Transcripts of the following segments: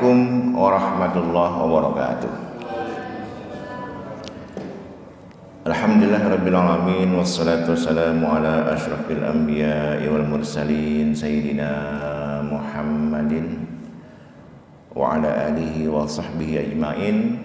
Assalamualaikum warahmatullahi wabarakatuh. Alhamdulillahirabbil alamin wassalatu wassalamu ala asyrafil anbiya'i wal mursalin sayyidina Muhammadin wa ala alihi wa sahbihi ajmain.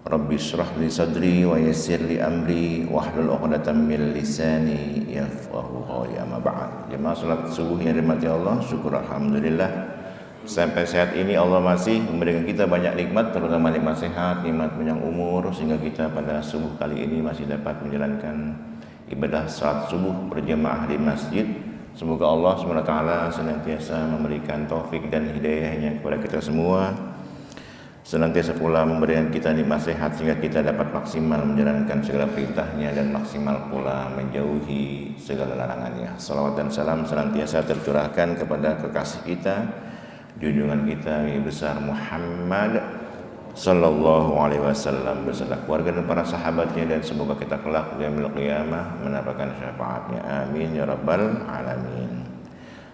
Rabbi shrah li sadri wa yassir li amri wahlul 'uqdatam min lisani yafqahu qawli. Amma ba'd. Jemaah salat subuh yang dirahmati Allah, syukur alhamdulillah sampai saat ini Allah masih memberikan kita banyak nikmat, terutama nikmat sehat, nikmat panjang umur, sehingga kita pada subuh kali ini masih dapat menjalankan ibadah salat subuh berjamaah di masjid. Semoga Allah SWT senantiasa memberikan taufik dan hidayahnya kepada kita semua, senantiasa pula memberikan kita nikmat sehat sehingga kita dapat maksimal menjalankan segala perintahnya dan maksimal pula menjauhi segala larangannya. Salawat dan salam senantiasa tercurahkan kepada kekasih kita, junjungan kita yang besar Muhammad sallallahu alaihi wasallam beserta keluarga dan para sahabatnya, dan semoga kita kelak di yaumil qiyamah mendapatkan syafaatnya. Amin ya rabbal alamin.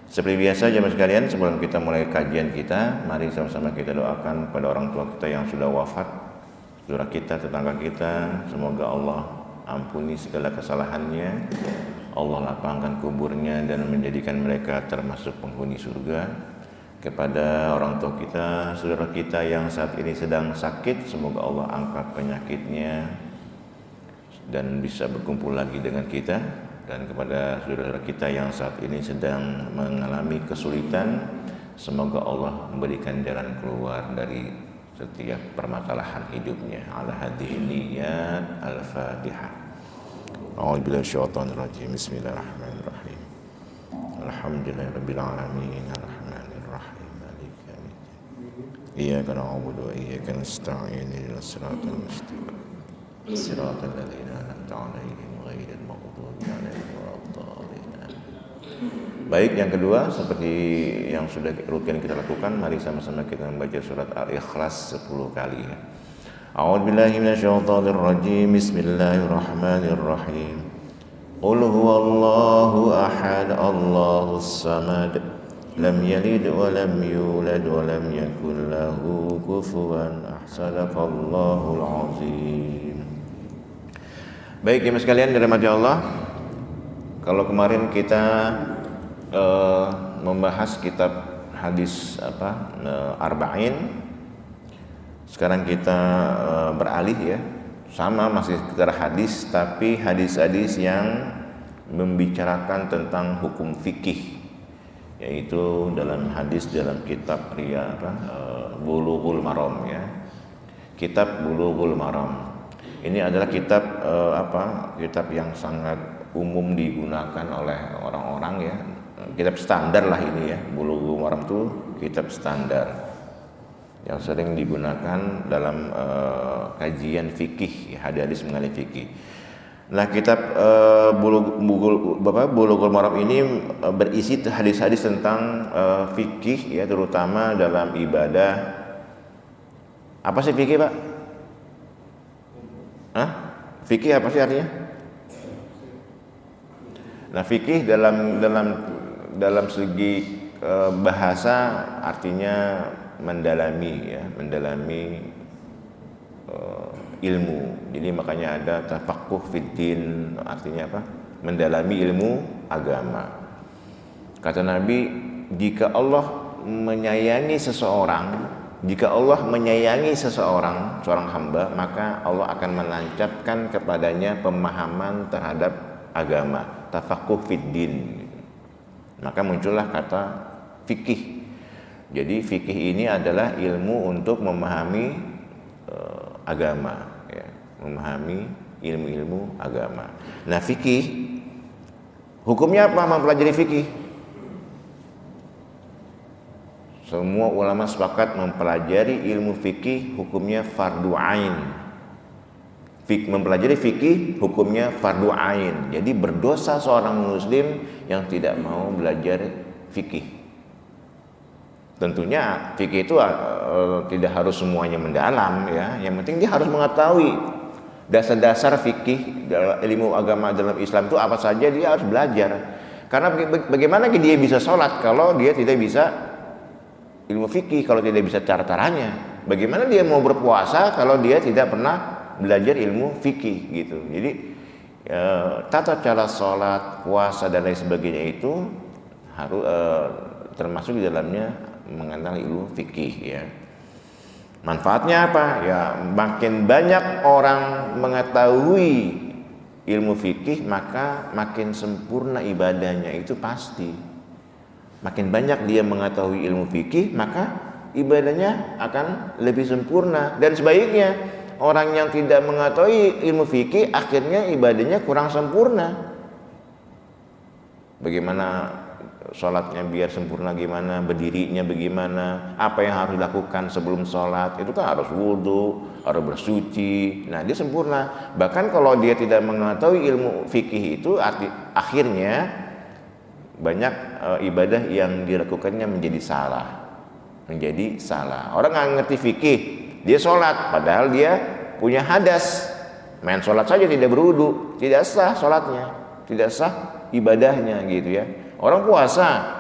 Seperti biasa jemaah sekalian, sebelum kita mulai kajian kita, mari sama-sama kita doakan pada orang tua kita yang sudah wafat, saudara kita, tetangga kita. Semoga Allah ampuni segala kesalahannya, Allah lapangkan kuburnya dan menjadikan mereka termasuk penghuni surga. Kepada orang tua kita, saudara kita yang saat ini sedang sakit, semoga Allah angkat penyakitnya dan bisa berkumpul lagi dengan kita. Dan kepada saudara kita yang saat ini sedang mengalami kesulitan, semoga Allah memberikan jalan keluar dari setiap permasalahan hidupnya. Ala hadhihi niyat. Al-Fatihah. A'udzubillahi minasyaitonir rajim. Bismillahirrahmanirrahim. Alhamdulillahirabbil alamin. Arrahmanir rahim. Maliki yaumiddin. Iyyaka na'budu wa iyyaka nasta'in. Ihdinas siratal mustaqim. Siratal ladzina an'amta 'alaihim ghairil maghdubi 'alaihim waladdallin. Baik, yang kedua seperti yang sudah rutin kita lakukan, mari sama-sama kita membaca surat Al-Ikhlas 10 kali ya. A'udzubillahi minasyaitonir rajim. Bismillahirrahmanirrahim. Qul huwallahu ahad, Allahus samad, lam yalid wa lam yulad wa lam yakul lahu kufuwan ahad. Sadaqallahul azim. Baik jemaah sekalian dirahmati Allah, kalau kemarin kita membahas kitab hadis Arba'in, sekarang kita beralih ya, sama masih sekedar hadis, tapi hadis-hadis yang membicarakan tentang hukum fikih, yaitu dalam hadis dalam kitab Bulughul Maram ya. Kitab Bulughul Maram ini adalah kitab kitab yang sangat umum digunakan oleh orang-orang ya. Kitab standar lah ini ya. Bulughul Maram itu kitab standar yang sering digunakan dalam kajian fikih, hadis mengenai fikih. Nah, kitab Bulughul Maram ini berisi hadis-hadis tentang fikih ya, terutama dalam ibadah. Apa sih fikih, Pak? Fikih apa sih artinya? Nah, fikih dalam segi bahasa artinya mendalami ya, mendalami ilmu. Jadi makanya ada tafaqquh fiddin, artinya apa? Mendalami ilmu agama. Kata Nabi, jika Allah menyayangi seseorang, seorang hamba, maka Allah akan menancapkan kepadanya pemahaman terhadap agama, tafaqquh fiddin. Maka muncullah kata fikih. Jadi fikih ini adalah ilmu untuk memahami agama ya, memahami ilmu-ilmu agama. Nah, fikih hukumnya apa? Mempelajari fikih. Semua ulama sepakat mempelajari ilmu fikih hukumnya fardu ain. Mempelajari fikih hukumnya fardu ain. Jadi berdosa seorang muslim yang tidak mau belajar fikih. Tentunya fikih itu tidak harus semuanya mendalam ya. Yang penting dia harus mengetahui dasar-dasar fikih ilmu agama dalam Islam itu apa saja dia harus belajar. Karena bagaimana dia bisa sholat kalau dia tidak bisa ilmu fikih kalau tidak bisa cara-caranya? Bagaimana dia mau berpuasa kalau dia tidak pernah belajar ilmu fikih gitu. Jadi tata cara sholat, puasa dan lain sebagainya itu harus termasuk di dalamnya mengenal ilmu fikih ya. Manfaatnya apa? Ya makin banyak orang mengetahui ilmu fikih maka makin sempurna ibadahnya, itu pasti. Makin banyak dia mengetahui ilmu fikih maka ibadahnya akan lebih sempurna. Dan sebaliknya orang yang tidak mengetahui ilmu fikih akhirnya ibadahnya kurang sempurna. Bagaimana sholatnya biar sempurna, gimana berdirinya, bagaimana, apa yang harus dilakukan sebelum sholat, itu kan harus wudhu, harus bersuci. Nah dia sempurna. Bahkan kalau dia tidak mengetahui ilmu fikih itu akhirnya banyak ibadah yang dilakukannya menjadi salah. Orang nggak ngerti fikih, dia sholat padahal dia punya hadas, main sholat saja tidak berwudu, tidak sah sholatnya, tidak sah ibadahnya gitu ya. Orang puasa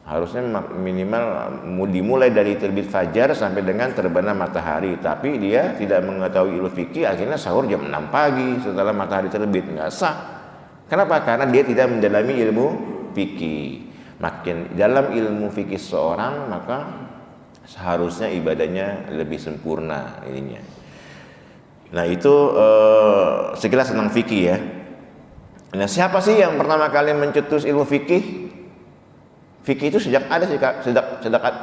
harusnya minimal dimulai dari terbit fajar sampai dengan terbenam matahari, tapi dia tidak mengetahui ilmu fikih akhirnya sahur jam 6 pagi setelah matahari terbit, nggak sah. Kenapa? Karena dia tidak mendalami ilmu fikih. Makin dalam ilmu fikih seorang maka seharusnya ibadahnya lebih sempurna ininya. Nah itu sekilas tentang fikih ya. Nah siapa sih yang pertama kali mencetus ilmu fikih? Fikih itu sejak ada sih,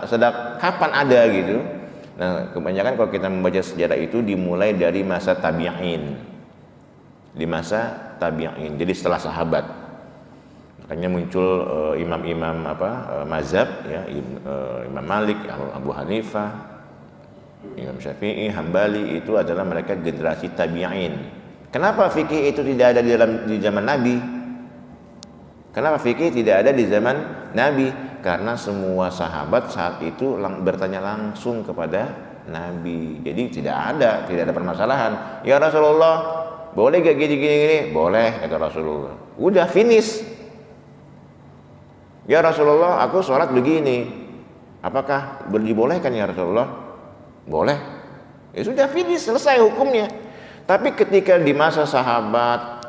sejak kapan ada gitu. Nah kebanyakan kalau kita membaca sejarah itu dimulai dari masa tabi'in. Di masa tabi'in, jadi setelah sahabat. Makanya muncul imam-imam mazhab ya, Imam Malik, Abu Hanifah, Imam Syafi'i, Hambali, itu adalah mereka generasi tabi'in. Kenapa fikih itu tidak ada di zaman Nabi? Kenapa fikih tidak ada di zaman Nabi? Karena semua sahabat saat itu bertanya langsung kepada Nabi. Jadi tidak ada permasalahan. Ya Rasulullah, boleh gak gini? Boleh, kata Rasulullah. Udah finish. Ya Rasulullah, aku sholat begini. Apakah dibolehkan ya Rasulullah? Boleh. Ya sudah finish, selesai hukumnya. Tapi ketika di masa sahabat,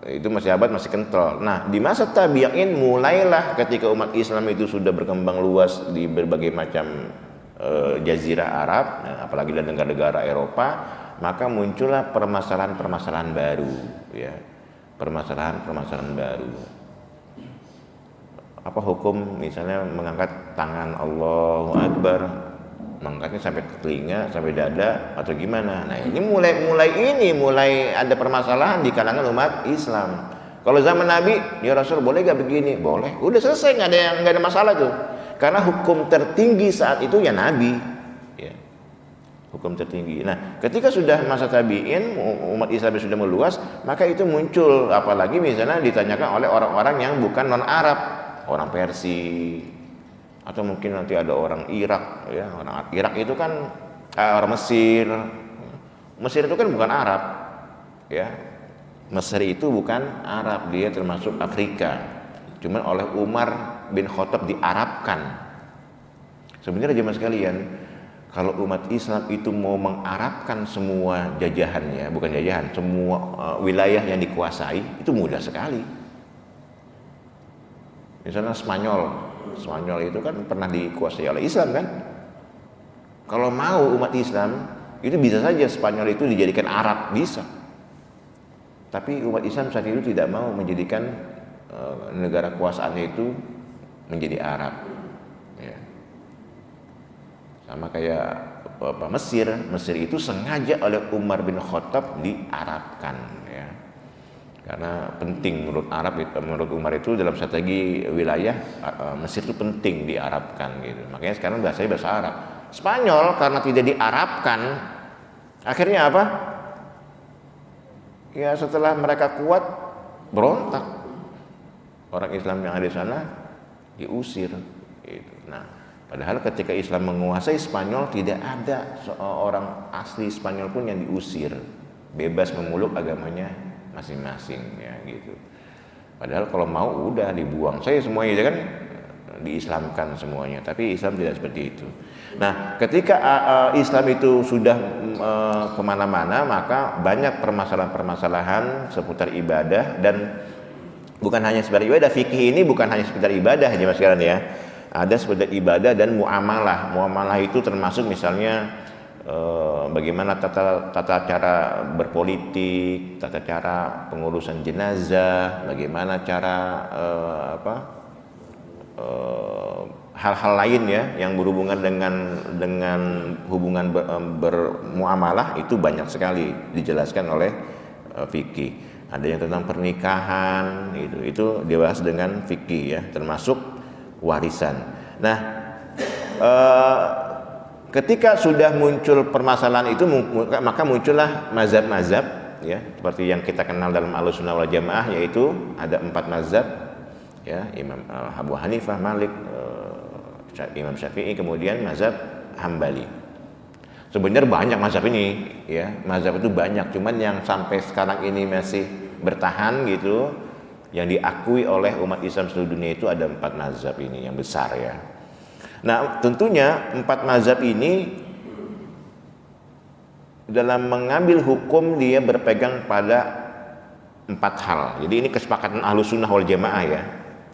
itu sahabat masih kental. Nah, di masa tabi'in mulailah ketika umat Islam itu sudah berkembang luas di berbagai macam jazirah Arab, apalagi di negara-negara Eropa, maka muncullah permasalahan-permasalahan baru, ya. Permasalahan-permasalahan baru. Apa hukum misalnya mengangkat tangan Allahu Akbar, mengangkatnya sampai telinga, sampai dada atau gimana? Nah ini mulai ada permasalahan di kalangan umat Islam. Kalau zaman Nabi, ya Rasul boleh gak begini? Boleh. Udah selesai, nggak ada masalah tuh. Karena hukum tertinggi saat itu ya Nabi. Ya. Hukum tertinggi. Nah ketika sudah masa tabi'in, umat Islam sudah meluas, maka itu muncul. Apalagi misalnya ditanyakan oleh orang-orang yang bukan non-Arab, orang Persia, atau mungkin nanti ada orang Irak ya. Orang Irak itu kan orang Mesir itu kan bukan Arab ya. Mesir itu bukan Arab, dia termasuk Afrika, cuman oleh Umar bin Khattab diarabkan. Sebenarnya jemaah sekalian, kalau umat Islam itu mau mengarabkan semua jajahannya, bukan jajahan, semua wilayah yang dikuasai, itu mudah sekali. Misalnya Spanyol itu kan pernah dikuasai oleh Islam kan. Kalau mau umat Islam itu bisa saja Spanyol itu dijadikan Arab, bisa. Tapi umat Islam saat itu tidak mau menjadikan negara kuasaannya itu menjadi Arab. Ya. Sama kayak Mesir itu sengaja oleh Umar bin Khattab diarabkan. Ya. Karena penting menurut Umar itu dalam strategi wilayah Mesir itu penting diarabkan gitu. Makanya sekarang bahasanya bahasa Arab. Spanyol karena tidak diarabkan, akhirnya apa? Ya setelah mereka kuat berontak. Orang Islam yang ada di sana diusir gitu. Nah, padahal ketika Islam menguasai Spanyol tidak ada seorang asli Spanyol pun yang diusir. Bebas memeluk agamanya masing-masing ya gitu. Padahal kalau mau udah dibuang saya semuanya kan, diislamkan semuanya, tapi Islam tidak seperti itu. Nah, ketika Islam itu sudah kemana-mana, maka banyak permasalahan-permasalahan seputar ibadah, dan bukan hanya sekedar ibadah. Fikih ini bukan hanya sekedar ibadah aja mas sekalian ya. Ada sekedar ibadah dan muamalah. Muamalah itu termasuk misalnya bagaimana tata cara berpolitik, tata cara pengurusan jenazah, bagaimana cara hal-hal lain ya yang berhubungan dengan hubungan bermuamalah, itu banyak sekali dijelaskan oleh fikih. Ada yang tentang pernikahan, itu dibahas dengan fikih ya, termasuk warisan. Nah, ketika sudah muncul permasalahan itu, maka muncullah mazhab-mazhab ya, seperti yang kita kenal dalam Ahlussunnah wal Jamaah, yaitu ada 4 mazhab ya, Imam Abu Hanifah, Malik, Imam Syafi'i, kemudian mazhab Hambali. Sebenarnya banyak mazhab ini ya, mazhab itu banyak, cuman yang sampai sekarang ini masih bertahan gitu, yang diakui oleh umat Islam seluruh dunia, itu ada 4 mazhab ini yang besar ya. Nah, tentunya 4 mazhab ini dalam mengambil hukum dia berpegang pada 4 hal. Jadi ini kesepakatan Ahlussunnah wal Jamaah ya.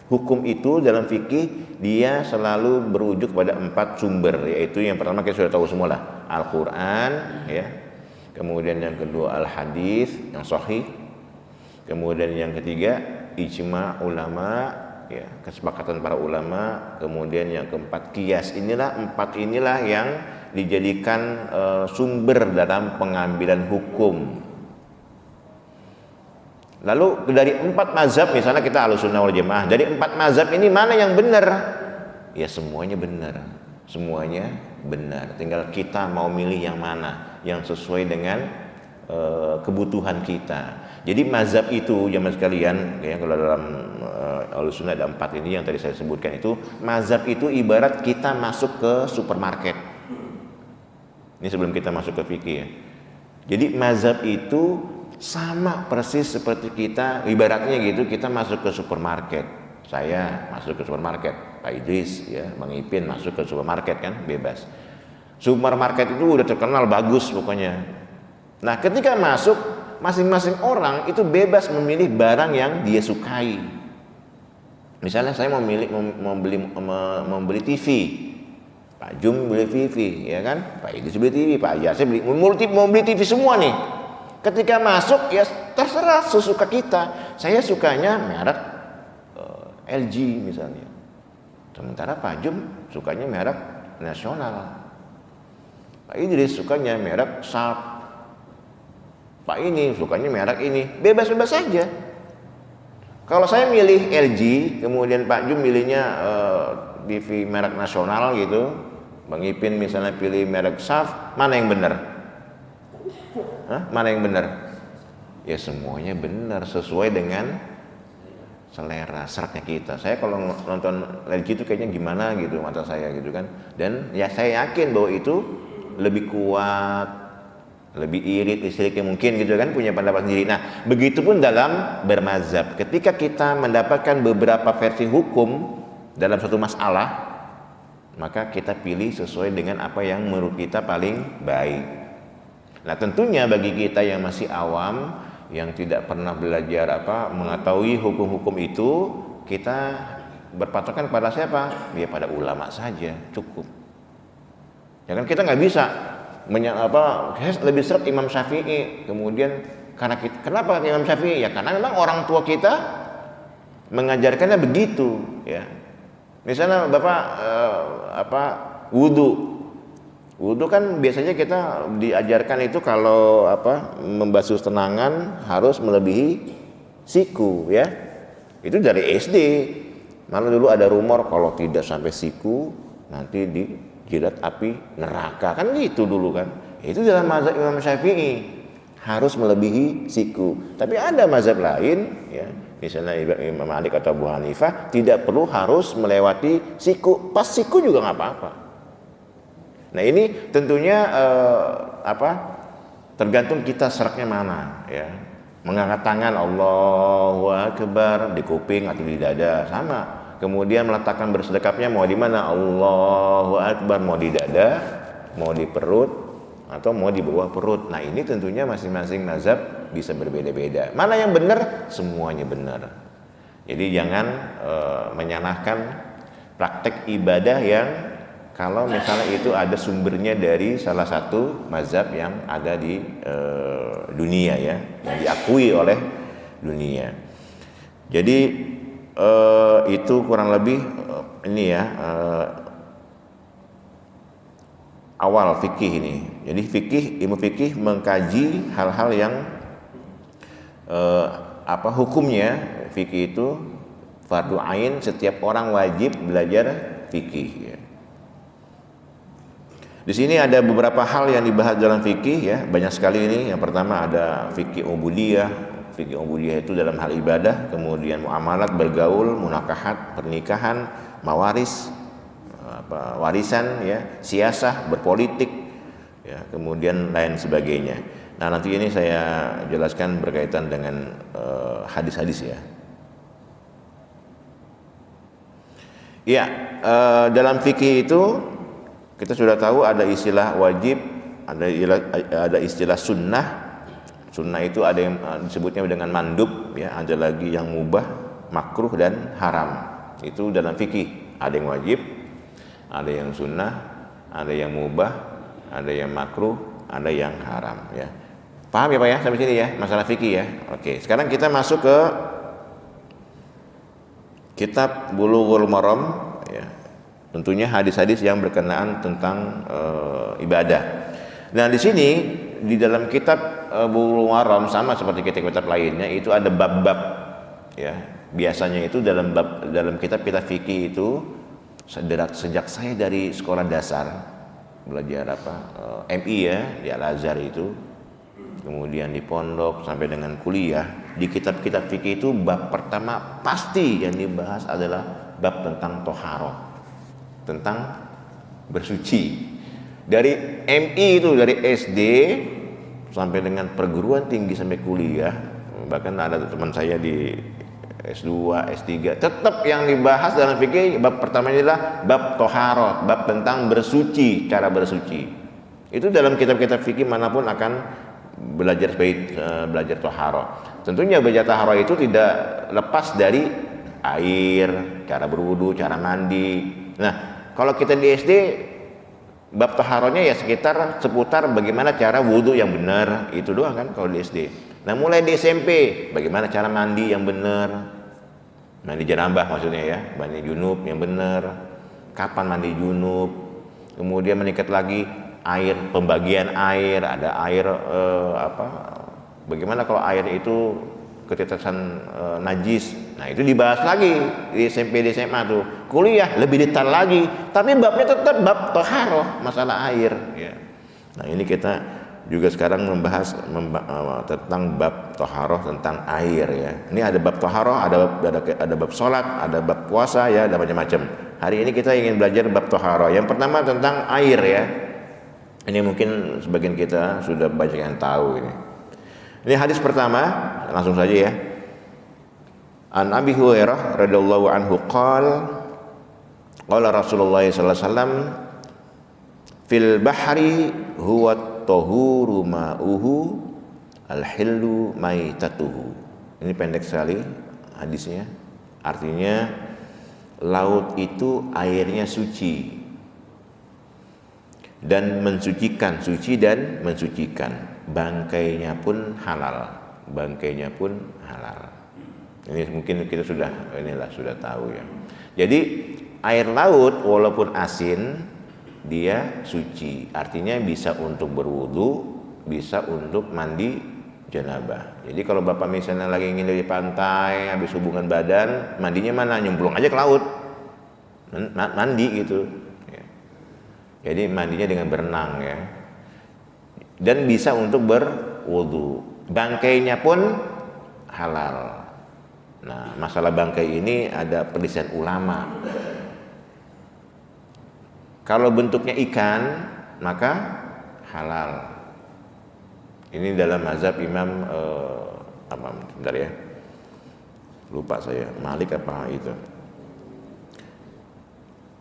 Hukum itu dalam fikih dia selalu berujuk pada 4 sumber, yaitu yang pertama kita sudah tahu semua lah, Al-Quran ya. Kemudian yang kedua Al-Hadis yang sahih. Kemudian yang ketiga ijma ulama ya, kesepakatan para ulama. Kemudian yang keempat qiyas. Inilah yang dijadikan sumber dalam pengambilan hukum. Lalu dari 4 mazhab, misalnya kita Ahlussunnah wal Jamaah, dari 4 mazhab ini mana yang benar? Ya semuanya benar, semuanya benar. Tinggal kita mau milih yang mana, yang sesuai dengan kebutuhan kita. Jadi mazhab itu jemaah sekalian, ya, kalau dalam Ahlussunnah ada 4 ini yang tadi saya sebutkan itu. Mazhab itu ibarat kita masuk ke supermarket. Ini sebelum kita masuk ke fikih ya. Jadi mazhab itu sama persis seperti kita, ibaratnya gitu, kita masuk ke supermarket. Saya masuk ke supermarket, Pak Idris ya, Bang Ipin masuk ke supermarket kan, bebas. Supermarket itu udah terkenal bagus pokoknya. Nah, ketika masuk, masing-masing orang itu bebas memilih barang yang dia sukai. Misalnya saya mau beli TV, Pak Jum beli TV, ya kan? Pak Idris beli TV, Pak Yasir mau beli TV semua nih. Ketika masuk ya terserah sesuka kita. Saya sukanya merek LG misalnya. Sementara Pak Jum sukanya merek nasional. Pak Idris sukanya merek Sharp. Pak ini sukanya merek ini. Bebas-bebas saja. Kalau saya milih LG, kemudian Pak Jum milihnya TV merek nasional gitu, Bang Ipin misalnya pilih merek Sharp, mana yang benar? Mana yang benar? Ya semuanya benar, sesuai dengan selera seratnya kita. Saya kalau nonton LG itu kayaknya gimana gitu mata saya gitu kan. Dan ya saya yakin bahwa itu lebih kuat, lebih irit listriknya mungkin gitu kan, punya pendapat sendiri. Nah, begitupun dalam bermazhab. Ketika kita mendapatkan beberapa versi hukum dalam satu masalah, maka kita pilih sesuai dengan apa yang menurut kita paling baik. Nah, tentunya bagi kita yang masih awam, yang tidak pernah belajar mengetahui hukum-hukum itu, kita berpatokan pada siapa? Ya pada ulama saja, cukup. Ya kan, kita nggak bisa lebih seret Imam Syafi'i. Kemudian kenapa Imam Syafi'i? Ya karena memang orang tua kita mengajarkannya begitu, ya. Misalnya Bapak wudhu kan biasanya kita diajarkan itu kalau membasuh tenangan harus melebihi siku ya. Itu dari SD. Malah dulu ada rumor kalau tidak sampai siku nanti dijilat api neraka kan gitu dulu kan. Itu dalam mazhab Imam Syafi'i harus melebihi siku. Tapi ada mazhab lain ya, misalnya Imam Malik atau Abu Hanifah tidak perlu harus melewati siku. Pas siku juga nggak apa-apa. Nah ini tentunya tergantung kita seraknya mana ya. Mengangkat tangan Allahu Akbar di kuping atau di dada sama. kemudian meletakkan bersedekapnya mau di mana? Allahu Akbar, mau di dada, mau di perut, atau mau di bawah perut. Nah ini tentunya masing-masing mazhab bisa berbeda-beda. Mana yang benar? Semuanya benar. Jadi jangan menyalahkan praktek ibadah yang kalau misalnya itu ada sumbernya dari salah satu mazhab yang ada di dunia ya, yang diakui oleh dunia. Jadi itu kurang lebih ini ya awal fikih ini. Jadi ilmu fikih mengkaji hal-hal yang hukumnya. Fikih itu fardu ain, setiap orang wajib belajar fikih ya. Di sini ada beberapa hal yang dibahas dalam fikih ya, banyak sekali ini. Yang pertama ada fikih ubudiyah. Fikih ubudiyah itu dalam hal ibadah, kemudian muamalat, bergaul, munakahat, pernikahan, mawaris, warisan ya, siasah, berpolitik ya, kemudian lain sebagainya. Nah, nanti ini saya jelaskan berkaitan dengan hadis-hadis ya. Ya, dalam fikih itu kita sudah tahu ada istilah wajib, ada istilah sunnah. Sunnah itu ada yang disebutnya dengan mandub ya, ada lagi yang mubah, makruh dan haram. Itu dalam fikih, ada yang wajib, ada yang sunnah, ada yang mubah, ada yang makruh, ada yang haram ya. Paham ya Pak ya sampai sini ya masalah fikih ya. Oke, sekarang kita masuk ke kitab Bulughul Maram ya. Tentunya hadis-hadis yang berkenaan tentang ibadah. Nah, di sini di dalam kitab Bulughul Maram sama seperti kitab-kitab lainnya itu ada bab-bab ya. Biasanya itu dalam kitab-kitab fikih itu sejak saya dari sekolah dasar belajar MI ya di Al-Azhar itu, kemudian di pondok sampai dengan kuliah, di kitab-kitab fikih itu bab pertama pasti yang dibahas adalah bab tentang toharoh, tentang bersuci. Dari MI itu dari SD sampai dengan perguruan tinggi sampai kuliah, bahkan ada teman saya di S2, S3, tetap yang dibahas dalam fikih bab pertamanya adalah bab toharoh, bab tentang bersuci, cara bersuci. Itu dalam kitab-kitab fikih manapun akan belajar toharoh. Tentunya belajar toharoh itu tidak lepas dari air, cara berwudu, cara mandi. Nah, kalau kita di SD bab toharohnya ya seputar bagaimana cara wudu yang benar, itu doang kan kalau di SD. Nah, mulai di SMP bagaimana cara mandi yang benar, mandi janabah maksudnya ya, mandi junub yang benar, kapan mandi junub, kemudian meningkat lagi air, pembagian air, ada air bagaimana kalau air itu ketetasan najis. Nah, itu dibahas lagi di SMP, di SMA tuh. Kuliah lebih detail lagi, tapi babnya tetap bab toharoh, masalah air ya. Nah, ini kita juga sekarang membahas tentang bab toharoh, tentang air ya. Ini ada bab toharoh, ada bab sholat, ada bab puasa ya, ada macam-macam. Hari ini kita ingin belajar bab toharoh. Yang pertama tentang air ya. Ini mungkin sebagian kita sudah banyak yang tahu ini. Ini hadis pertama, langsung saja ya. An Abi Hurairah radhiyallahu anhu qala Rasulullah sallallahu alaihi wasallam fil bahri huwa tahuru ma'uhu al-hillu maitatuhu. Ini pendek sekali hadisnya. Artinya laut itu airnya suci dan mensucikan, suci dan mensucikan. Bangkainya pun halal. Bangkainya pun halal. Ini mungkin kita sudah tahu ya. Jadi air laut walaupun asin dia suci, artinya bisa untuk berwudu, bisa untuk mandi janabah. Jadi kalau Bapak misalnya lagi ingin dari pantai, habis hubungan badan, mandinya mana? Nyemplung aja ke laut, mandi gitu. Ya. Jadi mandinya dengan berenang ya. Dan bisa untuk berwudu. Bangkainya pun halal. Nah, masalah bangkai ini ada perselisihan ulama. Kalau bentuknya ikan maka halal. Ini dalam mazhab Imam sebentar ya. Lupa saya, Malik apa itu.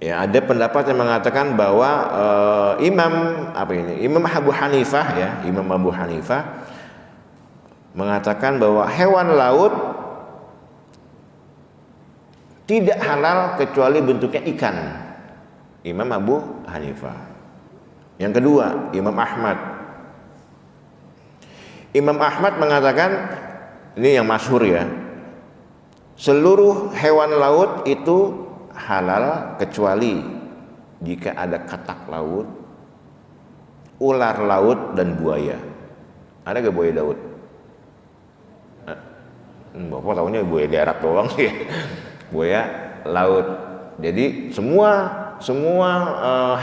Ya, ada pendapat yang mengatakan bahwa Imam Abu Hanifah ya, Imam Abu Hanifah mengatakan bahwa hewan laut tidak halal kecuali bentuknya ikan. Imam Abu Hanifah. Yang kedua, Imam Ahmad. Imam Ahmad mengatakan, ini yang masyhur ya, seluruh hewan laut itu halal kecuali jika ada katak laut, ular laut, dan buaya. Ada gak buaya laut? Bapak tahunya buaya darat doang sih. Buaya laut. Jadi semua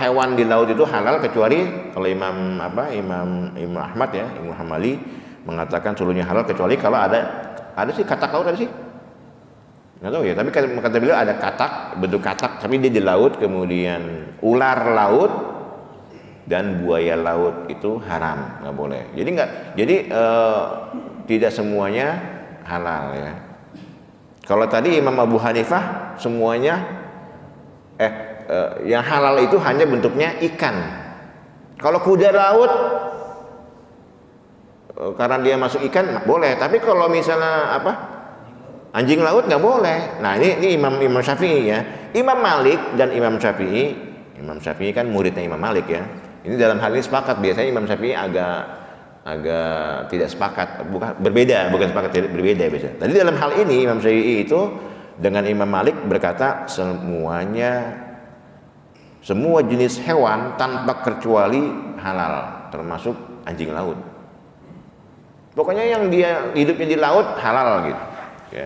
hewan di laut itu halal kecuali kalau Imam Ahmad ya, Imam Hambali mengatakan seluruhnya halal kecuali kalau ada sih katak laut, ada sih. Nggak tahu ya, tapi kata beliau ada katak, bentuk katak, tapi dia di laut. Kemudian ular laut dan buaya laut itu haram, nggak boleh. Jadi tidak semuanya halal ya. Kalau tadi Imam Abu Hanifah semuanya yang halal itu hanya bentuknya ikan. Kalau kuda laut karena dia masuk ikan boleh, tapi kalau misalnya anjing laut nggak boleh. Nah ini Imam Syafi'i ya. Imam Malik dan Imam Syafi'i kan muridnya Imam Malik ya. Ini dalam hal ini sepakat. Biasanya Imam Syafi'i agak tidak sepakat, berbeda biasanya. Tadi dalam hal ini Imam Syafi'i itu dengan Imam Malik berkata semua jenis hewan tanpa kecuali halal, termasuk anjing laut. Pokoknya yang dia hidupnya di laut halal gitu. Ya,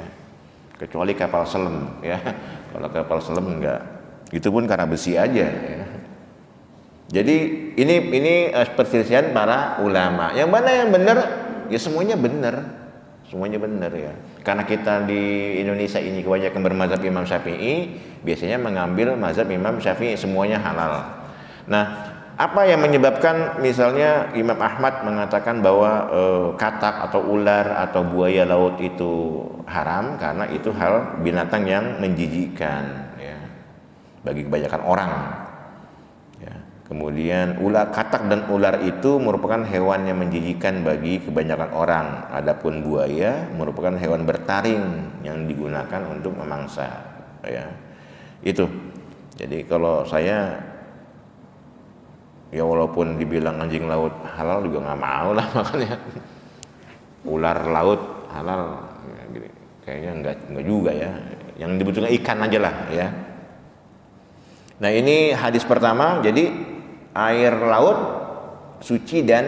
kecuali kapal selam ya. Kalau kapal selam enggak, itu pun karena besi aja ya. Jadi ini perselisihan para ulama. Yang mana yang benar? Ya semuanya benar ya. Karena kita di Indonesia ini kebanyakan bermazhab Imam Syafi'i, biasanya mengambil mazhab Imam Syafi'i, semuanya halal. Nah, apa yang menyebabkan misalnya Imam Ahmad mengatakan bahwa katak atau ular atau buaya laut itu haram? Karena itu hal binatang yang menjijikkan ya, bagi kebanyakan orang ya. Kemudian katak dan ular itu merupakan hewan yang menjijikkan bagi kebanyakan orang. Adapun buaya merupakan hewan bertaring yang digunakan untuk memangsa ya. Itu. Jadi kalau saya ya walaupun dibilang anjing laut halal juga nggak mau lah makanya. Ular laut halal ya, kayaknya nggak juga ya. Yang dibutuhkan ikan aja lah ya. Nah ini hadis pertama. Jadi air laut suci dan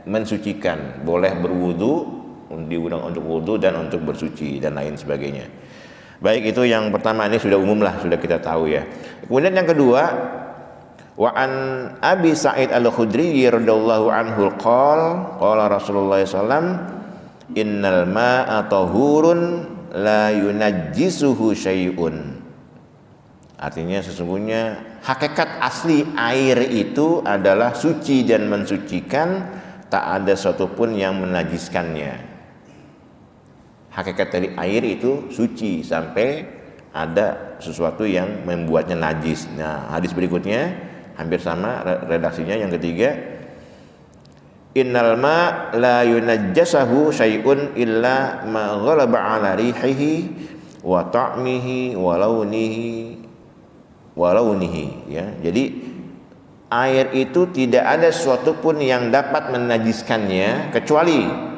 mensucikan, boleh berwudu, diundang untuk wudu dan untuk bersuci dan lain sebagainya. Baik, itu yang pertama, ini sudah umum lah, sudah kita tahu ya. Kemudian yang kedua, wa an Abi Sa'id Al-Khudri radhiyallahu anhu qala Rasulullah sallam innal ma'a tahurun la yunajjisuhu syai'un. Artinya sesungguhnya hakikat asli air itu adalah suci dan mensucikan, tak ada satupun yang menajiskannya. Hakikat dari air itu suci sampai ada sesuatu yang membuatnya najis. Nah, hadis berikutnya hampir sama redaksinya, yang ketiga, innal ma la yunajjasahu syai'un illa ma ghalaba ala rihihi wa ta'mihi wa launihi ya. Jadi air itu tidak ada sesuatu pun yang dapat menajiskannya kecuali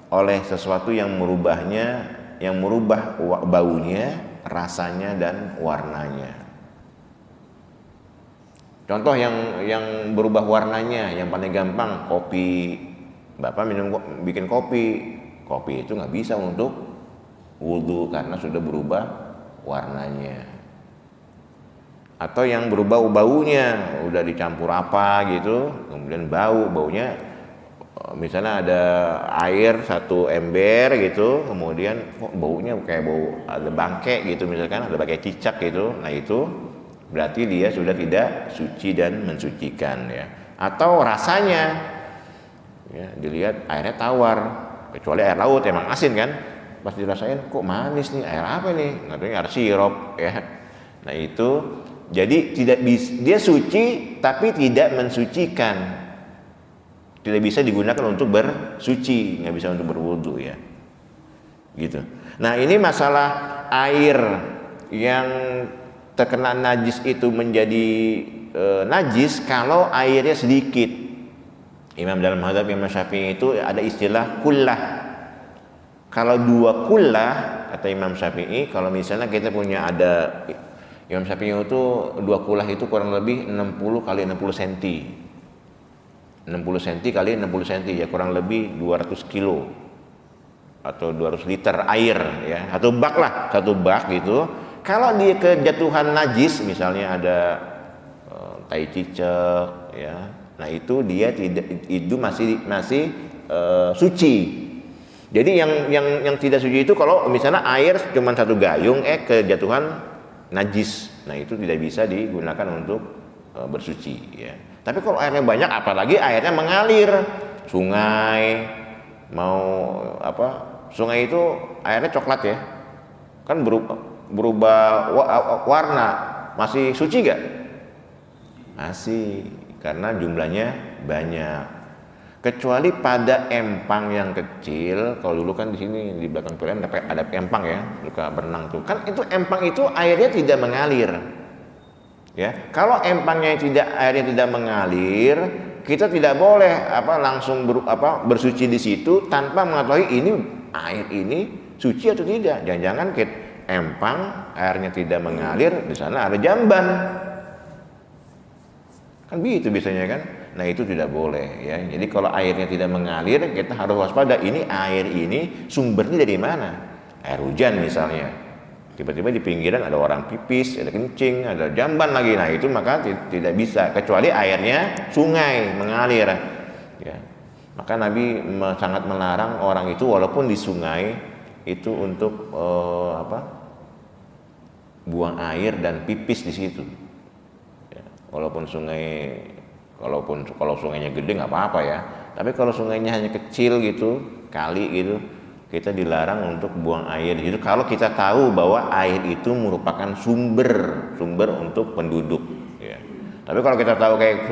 oleh sesuatu yang merubah baunya, rasanya dan warnanya. Contoh yang berubah warnanya yang paling gampang, kopi. Bapak bikin kopi itu nggak bisa untuk wudu karena sudah berubah warnanya. Atau yang berubah baunya, udah dicampur apa gitu, kemudian baunya misalnya ada air satu ember gitu, kemudian kok baunya kayak bau ada bangke gitu, misalkan ada bangke cicak gitu. Nah itu berarti dia sudah tidak suci dan mensucikan ya. Atau rasanya ya, dilihat airnya tawar, kecuali air laut emang asin kan, pas dirasain kok manis nih, air apa nih, katanya air sirup ya. Nah itu Jadi dia suci tapi tidak mensucikan. Tidak bisa digunakan untuk bersuci, nggak bisa untuk berwudu ya. Gitu. Nah, ini masalah air yang terkena najis itu menjadi najis kalau airnya sedikit. Imam dalam mazhab Imam Syafi'i itu ada istilah kullah. Kalau 2 kullah kata Imam Syafi'i, kalau misalnya kita punya ada Imam Syafi'i itu 2 kullah itu kurang lebih 60 kali 60 cm. 60 cm kali 60 cm ya kurang lebih 200 kilo atau 200 liter air ya. Satu bak gitu. Kalau dia kejatuhan najis misalnya ada tai cicak ya. Nah, itu dia masih suci. Jadi yang tidak suci itu kalau misalnya air cuma 1 gayung kejatuhan najis. Nah, itu tidak bisa digunakan untuk bersuci ya. Tapi kalau airnya banyak, apalagi airnya mengalir, sungai sungai itu airnya coklat ya, kan berubah warna, masih suci gak? Masih, karena jumlahnya banyak. Kecuali pada empang yang kecil, kalau dulu kan di sini di belakang film ada empang ya, suka berenang tuh, kan itu empang itu airnya tidak mengalir. Ya, kalau empangnya airnya tidak mengalir, kita tidak boleh langsung bersuci di situ tanpa mengetahui air ini suci atau tidak. Jangan-jangan empang airnya tidak mengalir, di sana ada jamban. Kan begitu biasanya kan. Nah, itu tidak boleh ya. Jadi kalau airnya tidak mengalir, kita harus waspada. Air ini sumbernya dari mana? Air hujan misalnya. Tiba-tiba di pinggiran ada orang pipis, ada kencing, ada jamban lagi. Nah, itu maka tidak bisa kecuali airnya sungai mengalir. Ya. Maka Nabi sangat melarang orang itu walaupun di sungai itu untuk buang air dan pipis di situ. Ya. Walaupun kalau sungainya gede nggak apa-apa ya. Tapi kalau sungainya hanya kecil gitu, kali gitu, kita dilarang untuk buang air di situ kalau kita tahu bahwa air itu merupakan sumber untuk penduduk ya. Tapi kalau kita tahu kayak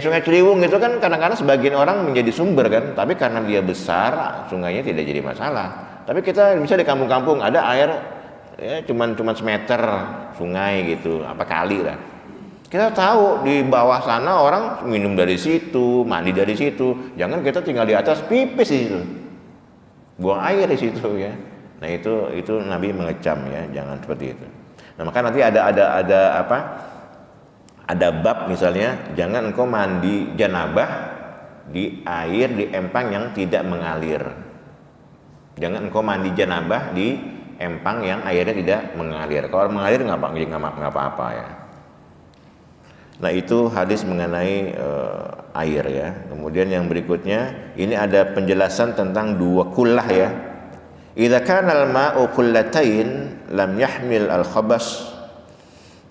sungai Ciliwung gitu kan kadang-kadang sebagian orang menjadi sumber kan, tapi karena dia besar sungainya tidak jadi masalah. Tapi kita bisa di kampung-kampung ada air ya cuman semeter sungai gitu, kali lah. Kita tahu di bawah sana orang minum dari situ, mandi dari situ. Jangan kita tinggal di atas pipis di situ. Buang air di situ ya. Nah, itu Nabi mengecam ya, jangan seperti itu. Nah, maka nanti ada bab misalnya jangan engkau mandi janabah di air di empang yang tidak mengalir. Jangan engkau mandi janabah di empang yang airnya tidak mengalir. Kalau mengalir nggak apa-apa ya. Nah, itu hadis mengenai air ya. Kemudian yang berikutnya ini ada penjelasan tentang 2 kullah ya. Idza kana al-ma'u kullatain lam yahmil al-khabas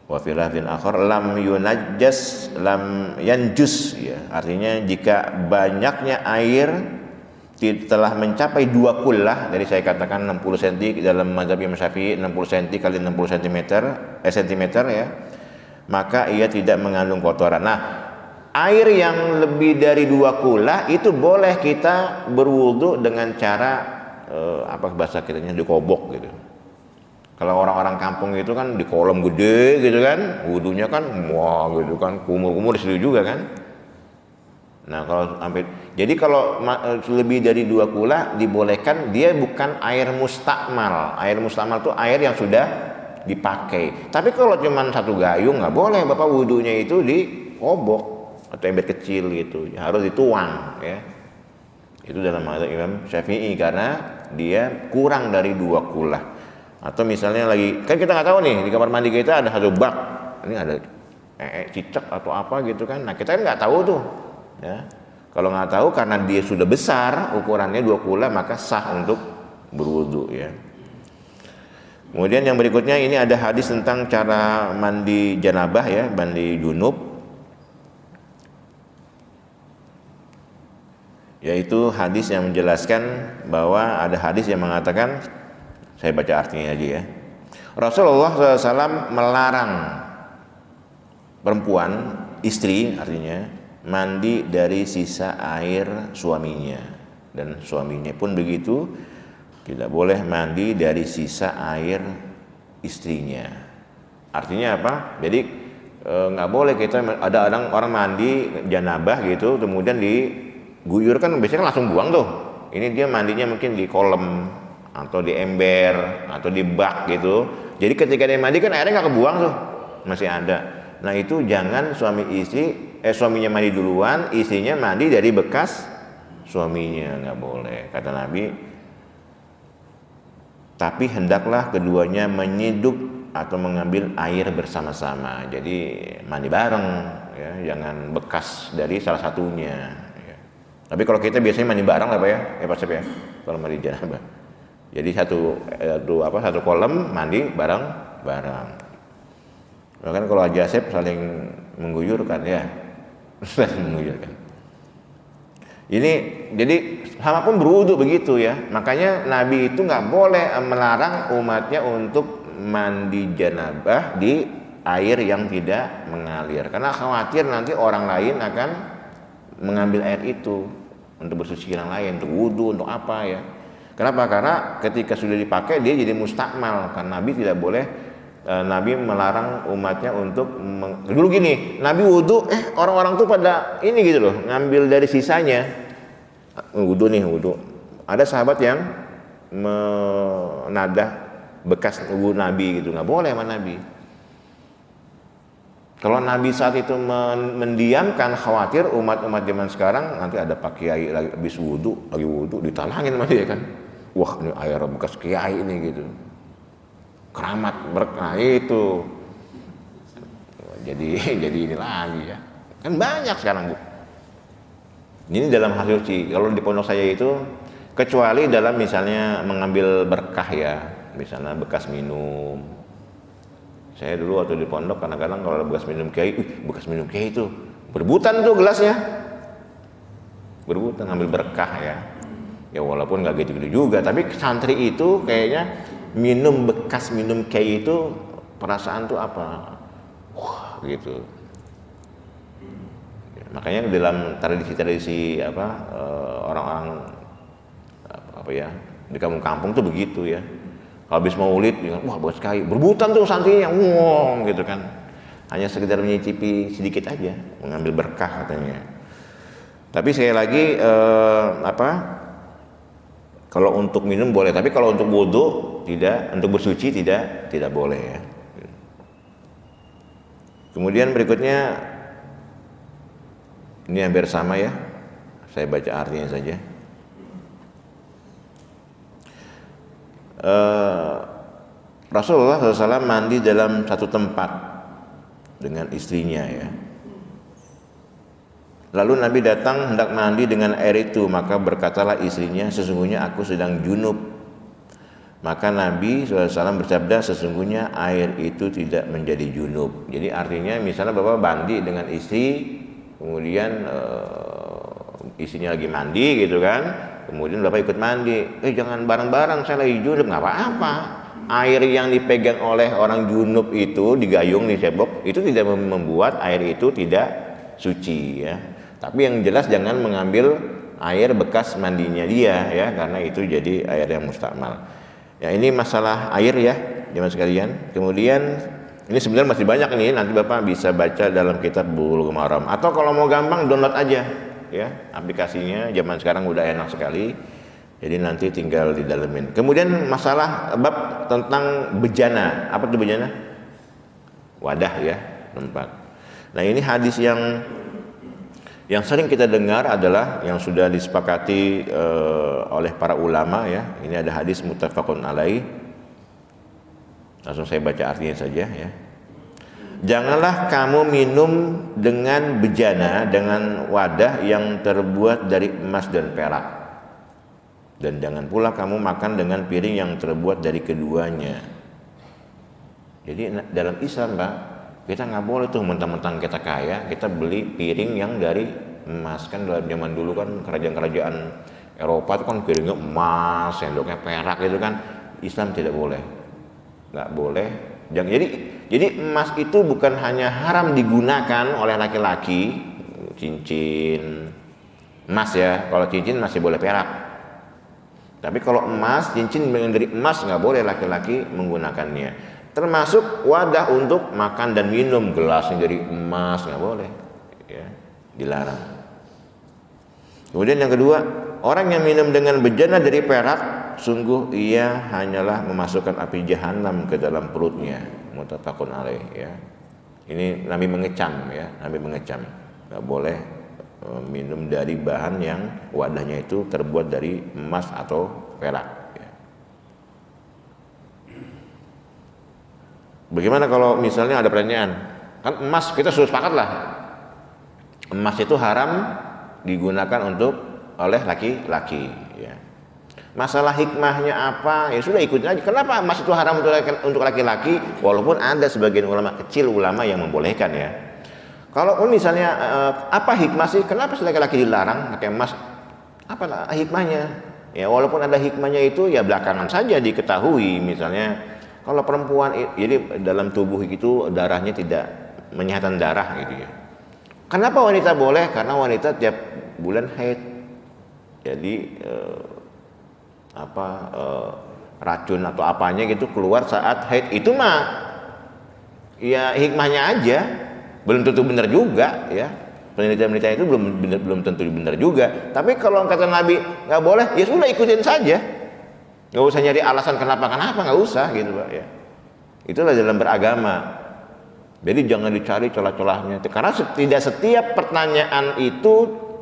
wa fi lafzin akhar lam yunajjas lam yanjus ya. Artinya jika banyaknya air telah mencapai 2 kullah, dari saya katakan 60 cm dalam mazhab Imam Syafi'i 60 cm kali 60 cm ya. Maka ia tidak mengandung kotoran. Nah, air yang lebih dari 2 kullah itu boleh kita berwudu dengan cara bahasa kitanya dikobok gitu. Kalau orang-orang kampung itu kan di kolam gede gitu kan, wudunya kan wah gitu kan, kumur-kumur di situ juga kan. Nah, jadi kalau lebih dari 2 kullah dibolehkan, dia bukan air mustakmal. Air mustakmal itu air yang sudah dipakai. Tapi kalau cuma 1 gayung nggak boleh Bapak wudunya itu dikobok atau ember kecil gitu, harus dituang ya. Itu dalam mazhab Imam Syafi'i karena dia kurang dari 2 kullah. Atau misalnya lagi kan kita nggak tahu nih di kamar mandi kita ada 1 bak, ini ada cicak atau apa gitu kan. Nah, kita kan nggak tahu tuh ya. Kalau nggak tahu karena dia sudah besar ukurannya 2 kullah maka sah untuk berwudu ya. Kemudian yang berikutnya ini ada hadis tentang cara mandi janabah ya, mandi junub. Yaitu hadis yang menjelaskan bahwa ada hadis yang mengatakan, saya baca artinya aja ya. Rasulullah SAW melarang perempuan, istri artinya, mandi dari sisa air suaminya, dan suaminya pun begitu, tidak boleh mandi dari sisa air istrinya. Artinya apa? Jadi nggak boleh kita ada orang mandi janabah gitu, kemudian diguyur, kan biasanya langsung buang tuh. Ini dia mandinya mungkin di kolam atau di ember atau di bak gitu. Jadi ketika dia mandi kan airnya nggak kebuang tuh, masih ada. Nah itu jangan suaminya mandi duluan, istrinya mandi dari bekas suaminya, nggak boleh. Kata Nabi, tapi hendaklah keduanya menyiduk atau mengambil air bersama-sama. Jadi mandi bareng, ya, jangan bekas dari salah satunya. Ya. Tapi kalau kita biasanya mandi bareng lah Pak ya Pak Sep ya, kalau mandi janabah. Jadi satu kolam mandi bareng. Bahkan kalau Haji Asep saling mengguyurkan ya, saling mengguyurkan. Ini jadi sama pun berwudu begitu ya. Makanya Nabi itu nggak boleh melarang umatnya untuk mandi janabah di air yang tidak mengalir, karena khawatir nanti orang lain akan mengambil air itu untuk bersuci yang lain, untuk wudu, untuk apa ya. Kenapa? Karena ketika sudah dipakai dia jadi mustakmal. Karena Nabi tidak boleh, Nabi melarang umatnya untuk dulu gini, Nabi wudu, orang-orang tuh pada ini gitu loh, ngambil dari sisanya. Wudu. Ada sahabat yang menadah bekas wudu Nabi gitu, nggak boleh sama Nabi. Kalau Nabi saat itu mendiamkan, khawatir umat-umat zaman sekarang nanti ada pak kiai lagi habis wudu, ditalangin sama dia kan. Wah ini air bekas kiai ini gitu. Keramat berkah itu. Jadi ini lagi ya. Kan banyak sekarang Bu. Ini dalam hasil suci. Kalau di pondok saya itu, kecuali dalam misalnya mengambil berkah ya, misalnya bekas minum. Saya dulu waktu di pondok kadang-kadang kalau ada bekas minum kiai itu berebutan tuh gelasnya, berebutan ambil berkah ya. Ya walaupun nggak gitu-gitu juga, tapi santri itu kayaknya minum bekas minum kiai itu perasaan tuh apa? Wah gitu. Ya, makanya dalam tradisi-tradisi orang-orang apa ya di kampung-kampung tuh begitu ya. Habis maulid, wah bekas kiai, berebutan tuh santrinya, ngomong gitu kan. Hanya sekedar menyicipi sedikit aja, mengambil berkah katanya. Tapi sekali lagi kalau untuk minum boleh, tapi kalau untuk wudu tidak, untuk bersuci tidak boleh ya. Kemudian berikutnya ini hampir sama ya, saya baca artinya saja. Rasulullah SAW mandi dalam satu tempat dengan istrinya ya. Lalu Nabi datang hendak mandi dengan air itu, maka berkatalah istrinya, sesungguhnya aku sedang junub. Maka Nabi SAW bersabda, sesungguhnya air itu tidak menjadi junub. Jadi artinya misalnya Bapak mandi dengan istri, kemudian istrinya lagi mandi gitu kan, kemudian Bapak ikut mandi, jangan bareng-bareng, saya lagi junub. Nggak apa-apa. Air yang dipegang oleh orang junub itu, digayung, disebok, itu tidak membuat air itu tidak suci ya. Tapi yang jelas jangan mengambil air bekas mandinya dia ya, karena itu jadi air yang mustakmal. Ya ini masalah air ya, jemaah sekalian. Kemudian ini sebenarnya masih banyak nih, nanti Bapak bisa baca dalam kitab Bulughul Maram. Atau kalau mau gampang download aja ya, aplikasinya zaman sekarang udah enak sekali. Jadi nanti tinggal didalemin. Kemudian masalah bab tentang bejana. Apa itu bejana? Wadah ya, tempat. Nah ini hadis yang sering kita dengar adalah yang sudah disepakati oleh para ulama ya. Ini ada hadis muttafaqun alaih. Langsung saya baca artinya saja ya. Janganlah kamu minum dengan bejana, dengan wadah yang terbuat dari emas dan perak. Dan jangan pula kamu makan dengan piring yang terbuat dari keduanya. Jadi dalam Islam Pak, kita nggak boleh tuh mentang-mentang kita kaya, kita beli piring yang dari emas. Kan dalam zaman dulu kan kerajaan-kerajaan Eropa itu kan piringnya emas, sendoknya perak gitu kan. Islam tidak boleh, nggak boleh Jadi emas itu bukan hanya haram digunakan oleh laki-laki, cincin emas ya. Kalau cincin masih boleh perak. Tapi kalau emas, cincin yang dari emas nggak boleh laki-laki menggunakannya. Termasuk wadah untuk makan dan minum, gelasnya dari emas nggak boleh, ya, dilarang. Kemudian yang kedua, orang yang minum dengan bejana dari perak, sungguh ia hanyalah memasukkan api jahanam ke dalam perutnya. Muttafaqun alaih, ya. Ini Nabi mengecam, ya, Nabi mengecam, nggak boleh minum dari bahan yang wadahnya itu terbuat dari emas atau perak, ya. Bagaimana kalau misalnya ada pertanyaan, kan emas kita sudah sepakat lah, emas itu haram digunakan oleh laki-laki, ya. Masalah hikmahnya apa? Ya sudah, ikutin aja. Kenapa emas itu haram untuk laki-laki? Walaupun ada sebagian ulama kecil yang membolehkan, ya. Kalau misalnya apa hikmah sih? Kenapa laki-laki dilarang pakai emas? Apa hikmahnya? Ya walaupun ada hikmahnya itu ya belakangan saja diketahui. Misalnya kalau perempuan, jadi dalam tubuh itu darahnya tidak menyehatan darah gitu ya. Kenapa wanita boleh? Karena wanita tiap bulan haid. Jadi racun atau apanya gitu keluar saat haid, itu mah ya hikmahnya aja, belum tentu benar juga, ya. Penelitian-penelitian itu belum tentu benar juga. Tapi kalau kata Nabi nggak boleh, ya sudah ikutin saja, nggak usah nyari alasan kenapa nggak usah gitu, Pak, ya. Itulah dalam beragama. Jadi jangan dicari celah-celahnya, karena tidak setiap pertanyaan itu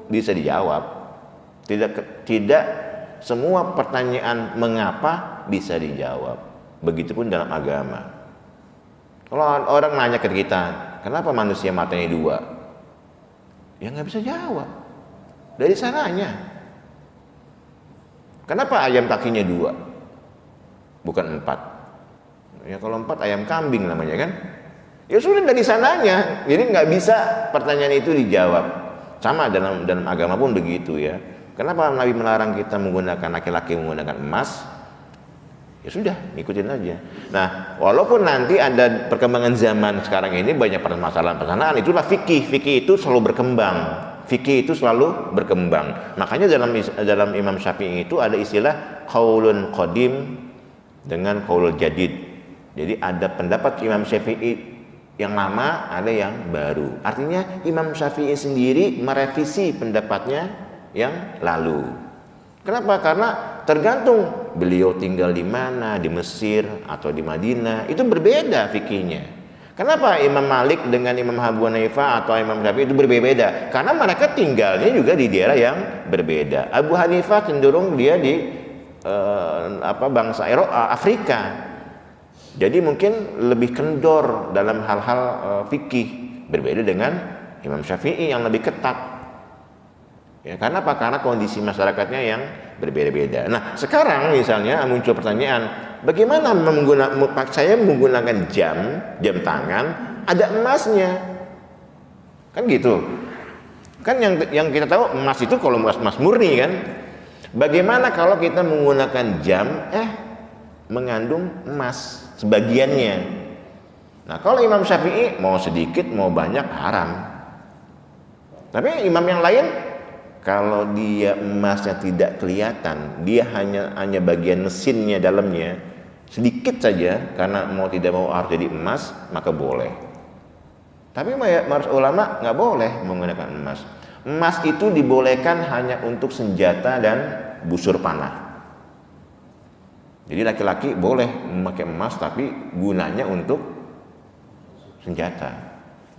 bisa dijawab. Tidak semua pertanyaan mengapa bisa dijawab. Begitupun dalam agama. Kalau orang nanya ke kita, kenapa manusia matanya 2? Ya nggak bisa jawab. Dari sananya. Kenapa ayam kakinya 2? Bukan 4. Ya kalau 4 ayam kambing namanya kan. Ya sudah dari sananya. Jadi nggak bisa pertanyaan itu dijawab. Sama dalam agama pun begitu, ya. Kenapa Nabi melarang kita menggunakan, laki-laki menggunakan emas? Ya sudah, ikutin aja. Nah, walaupun nanti ada perkembangan zaman sekarang ini banyak permasalahan-permasalahan, itulah fikih. Fikih itu selalu berkembang. Fikih itu selalu berkembang. Makanya dalam Imam Syafi'i itu ada istilah qaulun qadim dengan qaul jadid. Jadi ada pendapat Imam Syafi'i yang lama, ada yang baru. Artinya Imam Syafi'i sendiri merevisi pendapatnya yang lalu. Kenapa? Karena tergantung beliau tinggal di mana, di Mesir atau di Madinah, itu berbeda fikihnya. Kenapa Imam Malik dengan Imam Abu Hanifah atau Imam Syafi'i itu berbeda? Karena mereka tinggalnya juga di daerah yang berbeda. Abu Hanifah cenderung dia di bangsa Afrika. Jadi mungkin lebih kendor dalam hal-hal fikih, berbeda dengan Imam Syafi'i yang lebih ketat. Ya, karena apa? Karena kondisi masyarakatnya yang berbeda-beda. Nah, sekarang misalnya muncul pertanyaan, bagaimana saya menggunakan jam tangan ada emasnya? Kan gitu. Kan yang kita tahu emas itu kalau emas murni kan. Bagaimana kalau kita menggunakan jam mengandung emas sebagiannya? Nah, kalau Imam Syafi'i mau sedikit mau banyak haram. Tapi imam yang lain, kalau dia emasnya tidak kelihatan, dia hanya bagian mesinnya dalamnya sedikit saja, karena mau tidak mau harus jadi emas, maka boleh. Tapi mayoritas ulama nggak boleh menggunakan emas. Emas itu dibolehkan hanya untuk senjata dan busur panah. Jadi laki-laki boleh memakai emas, tapi gunanya untuk senjata.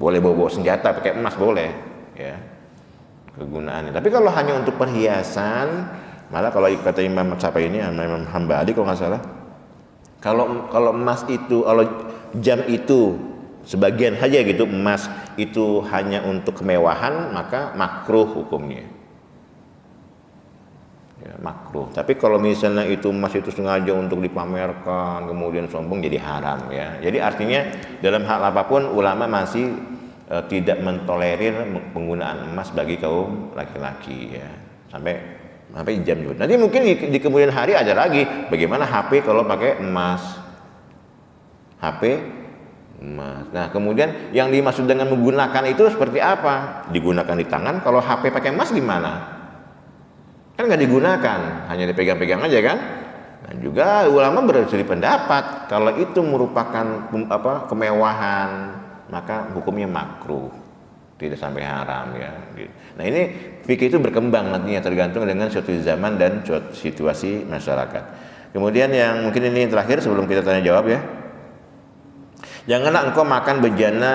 Boleh bawa senjata pakai emas, boleh, ya, kegunaannya. Tapi kalau hanya untuk perhiasan, malah kalau kata Imam Syafi'i ini, Imam Hambali kalau nggak salah, kalau emas itu, kalau jam itu sebagian saja gitu, emas itu hanya untuk kemewahan, maka makruh hukumnya. Ya, makruh. Tapi kalau misalnya itu emas itu sengaja untuk dipamerkan, kemudian sombong, jadi haram, ya. Jadi artinya dalam hal apapun ulama masih tidak mentolerir penggunaan emas bagi kaum laki-laki, ya. Sampai jam juga. Nanti mungkin di kemudian hari ada lagi bagaimana HP kalau pakai emas. HP emas. Nah, kemudian yang dimaksud dengan menggunakan itu seperti apa? Digunakan di tangan. Kalau HP pakai emas gimana? Kan nggak digunakan, hanya dipegang-pegang aja kan? Nah, juga ulama berselisih pendapat kalau itu merupakan kemewahan, maka hukumnya makruh, tidak sampai haram ya. Nah, ini fikih itu berkembang nantinya tergantung dengan suatu zaman dan situasi masyarakat. Kemudian yang mungkin ini terakhir sebelum kita tanya jawab ya. Janganlah engkau makan bejana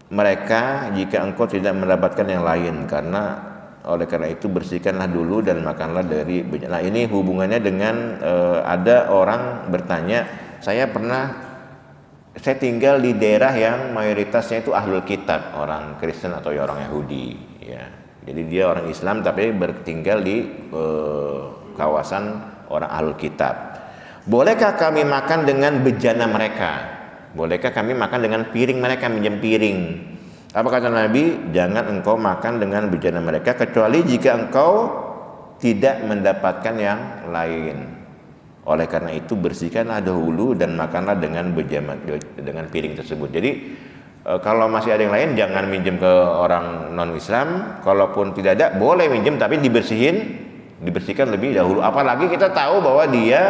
mereka jika engkau tidak mendapatkan yang lain, karena oleh karena itu bersihkanlah dulu dan makanlah dari bejana. Nah, ini hubungannya dengan ada orang bertanya, saya tinggal di daerah yang mayoritasnya itu ahlul kitab, orang Kristen atau orang Yahudi ya. Jadi dia orang Islam tapi bertinggal di kawasan orang ahlul kitab. Bolehkah kami makan dengan bejana mereka? Bolehkah kami makan dengan piring mereka, minjem piring? Apa kata Nabi? Jangan engkau makan dengan bejana mereka kecuali jika engkau tidak mendapatkan yang lain. Oleh karena itu bersihkanlah dahulu dan makanlah dengan piring tersebut. Jadi kalau masih ada yang lain jangan minjem ke orang non Islam. Kalaupun tidak ada boleh minjem tapi dibersihkan lebih dahulu. Apalagi kita tahu bahwa dia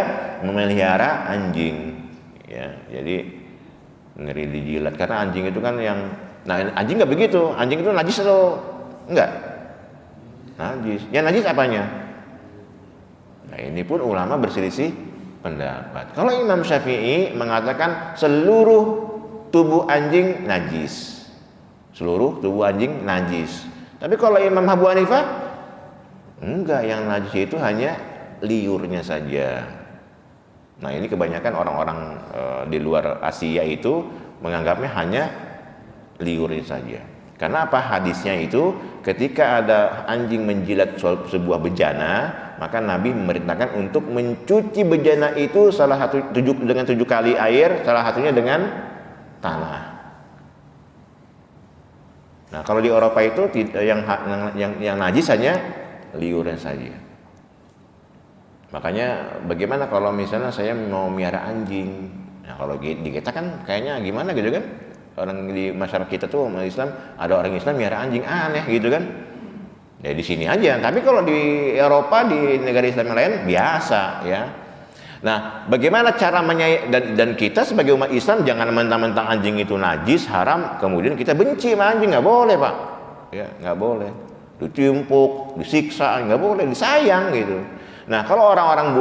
memelihara anjing ya. Jadi ngeri dijilat karena anjing itu kan yang anjing nggak begitu. Anjing itu najis loh. Enggak. Najis. Yang najis apanya? Nah, ini pun ulama berselisih pendapat. Kalau Imam Syafi'i mengatakan seluruh tubuh anjing najis. Seluruh tubuh anjing najis. Tapi kalau Imam Abu Hanifah enggak, yang najis itu hanya liurnya saja. Nah, ini kebanyakan orang-orang di luar Asia itu menganggapnya hanya liurnya saja. Karena apa? Hadisnya itu ketika ada anjing menjilat sebuah bejana, maka Nabi memerintahkan untuk mencuci bejana itu dengan 7 kali air, salah satunya dengan tanah. Nah, kalau di Eropa itu yang najis hanya liurnya saja. Makanya bagaimana kalau misalnya saya mau miara anjing? Nah, kalau di kita kan kayaknya gimana gitu kan? Orang di masyarakat kita tuh Islam, ada orang Islam miara anjing, aneh gitu kan? Ya di sini aja. Tapi kalau di Eropa, di negara Islam yang lain biasa ya. Nah, bagaimana cara dan kita sebagai umat Islam jangan mentang-mentang anjing itu najis, haram, kemudian kita benci sama anjing, nggak boleh Pak. Ya, nggak boleh. Ditimpuk, disiksa, nggak boleh, disayang gitu. Nah, kalau orang-orang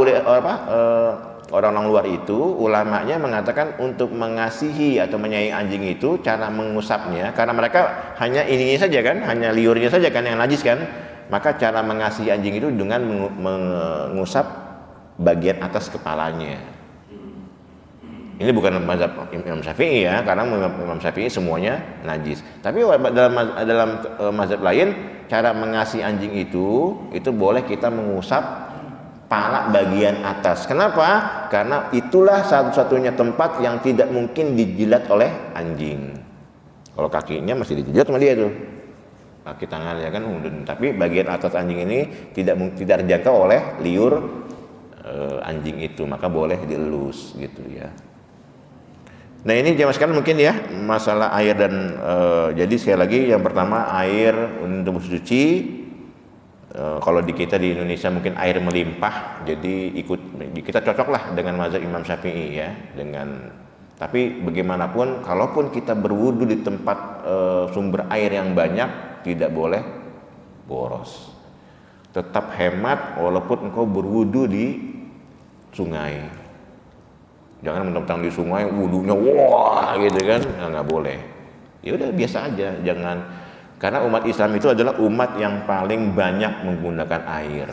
orang-orang luar itu, ulamanya mengatakan untuk mengasihi atau menyayangi anjing itu cara mengusapnya, karena mereka hanya ininya saja kan, hanya liurnya saja kan yang najis kan, maka cara mengasihi anjing itu dengan mengusap bagian atas kepalanya. Ini bukan mazhab Imam Syafi'i ya, karena Imam Syafi'i semuanya najis. Tapi dalam mazhab lain, cara mengasihi anjing itu boleh kita mengusap pala bagian atas. Kenapa? Karena itulah satu-satunya tempat yang tidak mungkin dijilat oleh anjing. Kalau kakinya masih dijilat sama dia tuh, kaki tangan ya kan. Tapi bagian atas anjing ini tidak terjangkau oleh liur anjing itu, maka boleh dielus gitu ya. Nah, ini jamaah sekalian mungkin ya masalah air dan jadi sekali lagi yang pertama air untuk bersuci. Kalau di kita di Indonesia mungkin air melimpah, jadi kita cocoklah dengan mazhab Imam Syafi'i ya. Tapi bagaimanapun, kalaupun kita berwudu di tempat sumber air yang banyak, tidak boleh boros. Tetap hemat walaupun engkau berwudu di sungai. Jangan mentang-mentang di sungai wudunya wah gitu kan, nggak boleh. Ya udah biasa aja, jangan. Karena umat Islam itu adalah umat yang paling banyak menggunakan air.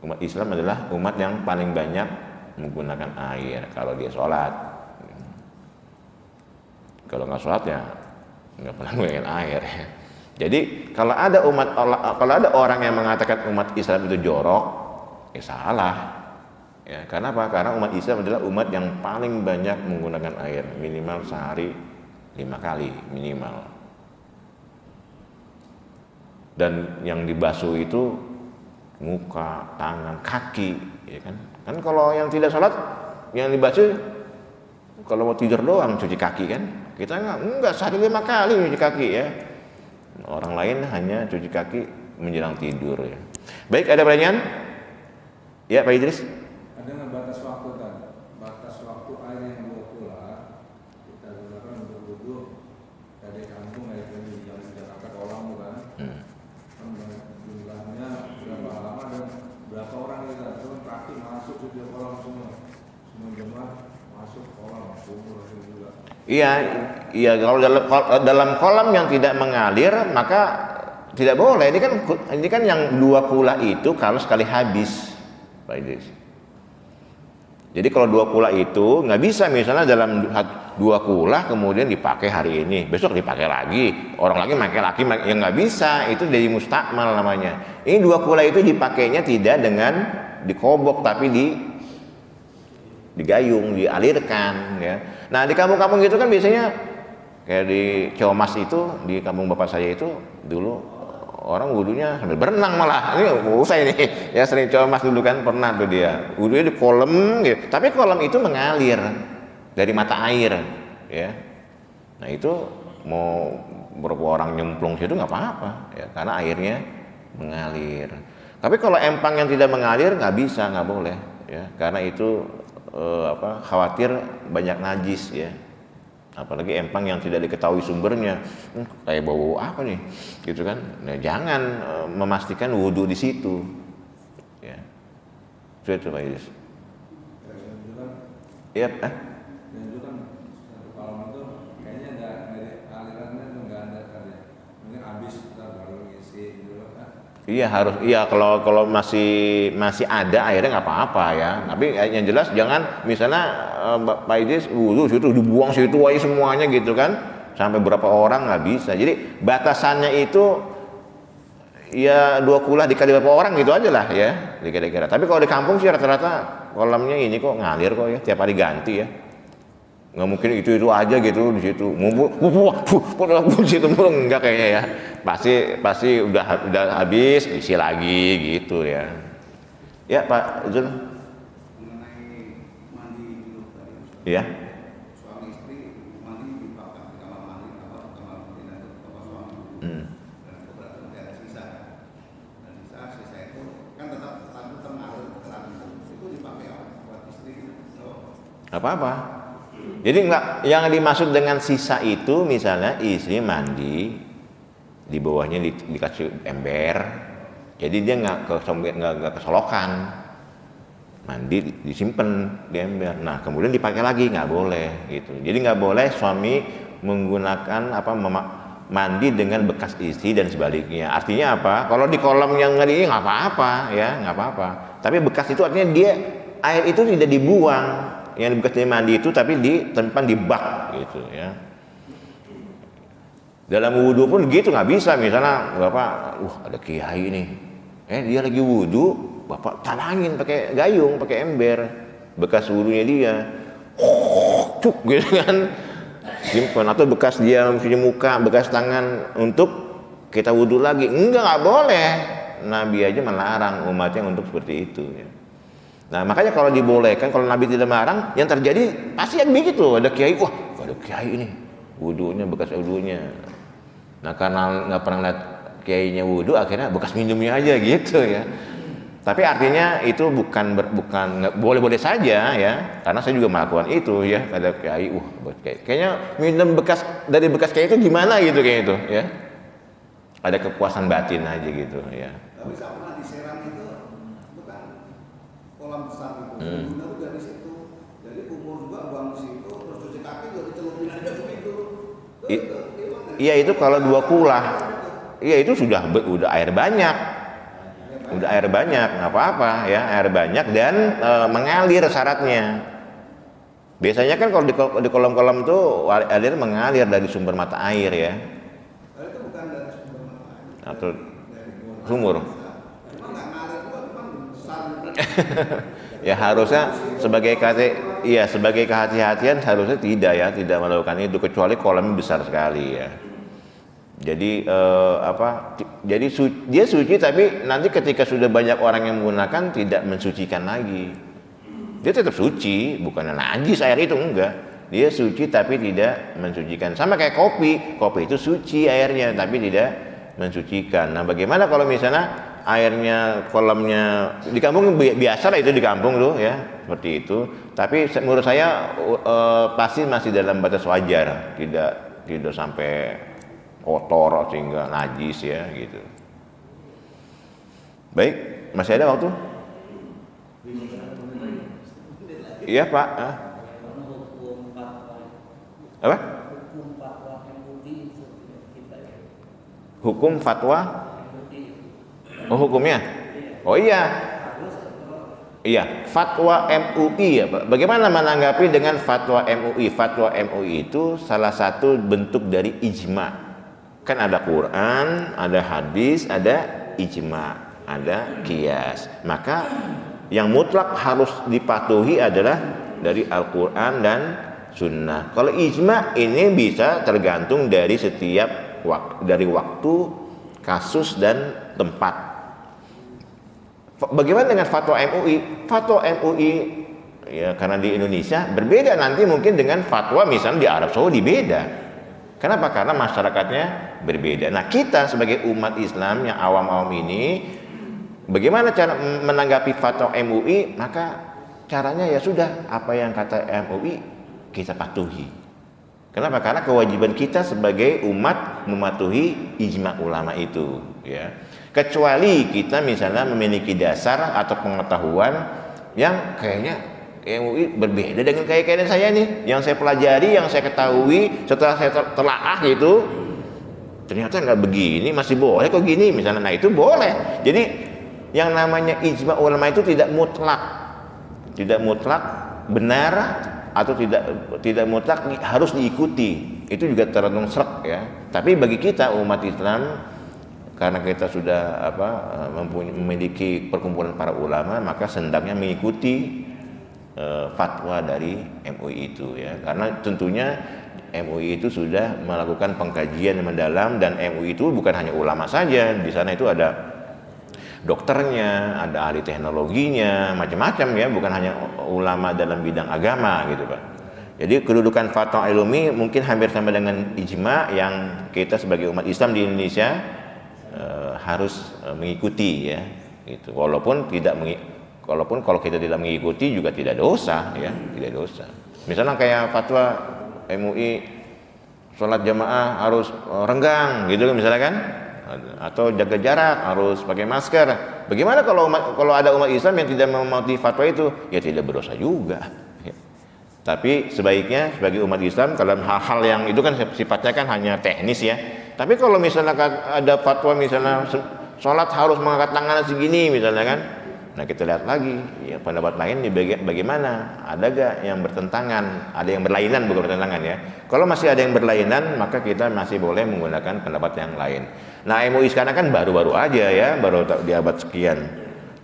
Umat Islam adalah umat yang paling banyak menggunakan air kalau dia sholat. Kalau nggak sholat ya nggak pernah menggunakan air. Jadi kalau ada orang yang mengatakan umat Islam itu jorok, ya salah. Ya, karena apa? Karena umat Islam adalah umat yang paling banyak menggunakan air, minimal sehari 5 kali minimal. Dan yang dibasuh itu muka, tangan, kaki, ya kan? Kan kalau yang tidak sholat, yang dibasuh kalau mau tidur doang cuci kaki kan. Kita enggak sehari 5 kali cuci kaki ya. Orang lain hanya cuci kaki menjelang tidur ya. Baik, ada pertanyaan? Ya, Pak Idris. Ada nggak batas waktu kan? Batas waktu air yang 2 kula kita gunakan untuk wudhu dari kampung air di Jakarta kolam bukan? Jumlahnya berapa lama dan berapa orang kita? Cuma praktik masuk ke kolam semua jemaah masuk kolam umur juga. Iya, kalau dalam kolam yang tidak mengalir maka tidak boleh. Ini kan yang 2 kula itu kalau sekali habis, Pak Idris. Jadi kalau 2 kula itu nggak bisa misalnya dalam 2 kula kemudian dipakai hari ini, besok dipakai lagi, orang lagi pakai lagi, yang nggak bisa, itu jadi mustakmal namanya. Ini 2 kula itu dipakainya tidak dengan dikobok tapi digayung, dialirkan ya. Nah di kampung-kampung itu kan biasanya kayak di Ciamas itu, di kampung bapak saya itu dulu orang wudhunya sambil berenang malah. Ini usai nih ya, sering Ciamas dulu kan pernah tuh dia wudhunya di kolam gitu. Tapi kolam itu mengalir dari mata air ya. Nah itu mau berapa orang nyemplung situ nggak apa-apa ya, karena airnya mengalir. Tapi kalau empang yang tidak mengalir nggak bisa, nggak boleh ya, karena itu khawatir banyak najis ya. Apalagi empang yang tidak diketahui sumbernya, kayak bau apa nih, gitu kan? Nah, jangan memastikan wudhu di situ, ya. Itu Pak Idris. Iya, Dan itu kan satu kolam itu kayaknya nggak dari alirannya itu nggak ada kan ya, mungkin habis kita baru ngisi gitu kan. Iya harus, iya kalau masih ada airnya nggak apa-apa ya. Tapi yang jelas jangan misalnya Pak Idris wudhu situ dibuang situ aja semuanya gitu kan, sampai berapa orang nggak bisa. Jadi batasannya itu ya 2 kula dikali berapa orang gitu aja lah ya, kira-kira. Tapi kalau di kampung sih rata-rata kolamnya ini kok ngalir kok ya, tiap hari ganti ya. Nggak mungkin itu aja gitu di situ. Situ enggak kayaknya ya. Pasti udah habis isi lagi gitu ya. Ya Pak Zul. Mengenai mandi dulu tadi. Iya. Suami istri mandi di kamar mandi kamar nanti suami. Dan itu berarti nanti ada sisa. Dan sisa itu kan tetap mengalir ke dalam itu dipakai buat istri. Apa-apa. Jadi yang dimaksud dengan sisa itu misalnya istri mandi di bawahnya dikasih ember, jadi dia nggak kesolokan, mandi disimpan di ember. Nah kemudian dipakai lagi nggak boleh gitu. Jadi nggak boleh suami menggunakan mandi dengan bekas istri dan sebaliknya. Artinya apa? Kalau di kolam yang nggak apa-apa ya, nggak apa-apa. Tapi bekas itu artinya air itu tidak dibuang. Yang bekas dia mandi itu tapi ditempan di bak gitu ya. Dalam wudhu pun gitu nggak bisa, misalnya bapak, ada kiai nih, dia lagi wudhu, bapak talangin pakai gayung, pakai ember, bekas wudhunya dia, cuk gitu kan, simpan. Atau bekas dia cuci muka, bekas tangan untuk kita wudhu lagi, nggak boleh. Nabi aja melarang umatnya untuk seperti itu ya. Nah makanya kalau dibolehkan, kalau Nabi tidak melarang, yang terjadi pasti yang begitu. Ada kiai, ada kiai ini wudhunya bekas wudhunya. Nah karena nggak pernah lihat kiainya wudhu, akhirnya bekas minumnya aja gitu ya. Tapi artinya itu bukan boleh-boleh saja ya, karena saya juga melakukan itu ya. Ada kiai, kayaknya minum dari bekas kiai itu gimana gitu kayak itu ya. Ada kepuasan batin aja gitu ya. Tapi saya pernah di Serang itu kolam besar itu, guna juga di situ. Jadi umur juga buang di situ, terus cuci kaki juga dicelupin aja begitu. Iya itu kalau 2 kula, iya itu sudah air banyak, nggak apa-apa ya, air banyak dan mengalir syaratnya. Biasanya kan kalau di kolam-kolam tuh air mengalir dari sumber mata air ya. Itu bukan dari sumber mata air. Atau sumur. Ya harusnya sebagai kehati-hatian harusnya tidak melakukan itu, kecuali kolamnya besar sekali ya. Jadi dia suci, tapi nanti ketika sudah banyak orang yang menggunakan tidak mensucikan lagi. Dia tetap suci, bukan najis air itu, enggak. Dia suci tapi tidak mensucikan. Sama kayak kopi. Kopi itu suci airnya tapi tidak mensucikan. Nah, bagaimana kalau misalnya airnya, kolamnya di kampung biasa lah, itu di kampung tuh ya, seperti itu. Tapi menurut saya pasti masih dalam batas wajar, tidak sampai kotor sehingga najis ya gitu. Baik, masih ada waktu? Iya Pak. Apa? Hukum fatwa? Oh, hukumnya? Oh iya. Iya, fatwa MUI ya Pak. Bagaimana menanggapi dengan fatwa MUI? Fatwa MUI itu salah satu bentuk dari ijma. Kan ada Quran, ada hadis, ada ijma, ada qiyas. Maka yang mutlak harus dipatuhi adalah dari Al-Quran dan Sunnah. Kalau ijma ini bisa tergantung dari setiap dari waktu, kasus dan tempat. Bagaimana dengan fatwa MUI? Fatwa MUI ya, karena di Indonesia berbeda nanti mungkin dengan fatwa misalnya di Arab Saudi, beda. Kenapa? Karena masyarakatnya berbeda. Nah, kita sebagai umat Islam yang awam-awam ini, bagaimana cara menanggapi fatwa MUI? Maka caranya ya sudah, apa yang kata MUI kita patuhi. Kenapa? Karena kewajiban kita sebagai umat mematuhi ijma ulama itu ya. Kecuali kita misalnya memiliki dasar atau pengetahuan yang kayaknya MUI berbeda dengan kayak saya nih, yang saya pelajari, yang saya ketahui setelah saya telaah gitu, ternyata nggak begini, masih boleh kok gini misalnya. Nah, itu boleh. Jadi yang namanya ijma ulama itu tidak mutlak benar atau tidak mutlak harus diikuti. Itu juga tergantung srek ya. Tapi bagi kita umat Islam, karena kita sudah memiliki perkumpulan para ulama, maka hendaknya mengikuti fatwa dari MUI itu ya. Karena tentunya MUI itu sudah melakukan pengkajian yang mendalam, dan MUI itu bukan hanya ulama saja. Di sana itu ada dokternya, ada ahli teknologinya, macam-macam ya, bukan hanya ulama dalam bidang agama gitu Pak. Jadi kedudukan fatwa ilmi mungkin hampir sama dengan ijma yang kita sebagai umat Islam di Indonesia harus mengikuti ya gitu. Walaupun kalau kita tidak mengikuti juga tidak dosa ya, tidak dosa. Misalnya kayak fatwa MUI sholat jamaah harus renggang gitu misalnya kan, atau jaga jarak, harus pakai masker. Bagaimana kalau ada umat Islam yang tidak mematuhi fatwa itu? Ya tidak berdosa juga ya. Tapi sebaiknya sebagai umat Islam, kalau hal-hal yang itu kan sifatnya kan hanya teknis ya. Tapi kalau misalnya ada fatwa misalnya sholat harus mengangkat tangan segini misalnya kan, nah kita lihat lagi ya, pendapat lain bagaimana, ada gak yang bertentangan, ada yang berlainan, bukan bertentangan ya. Kalau masih ada yang berlainan, maka kita masih boleh menggunakan pendapat yang lain. Nah, MUI sekarang kan baru-baru aja ya, baru di abad sekian.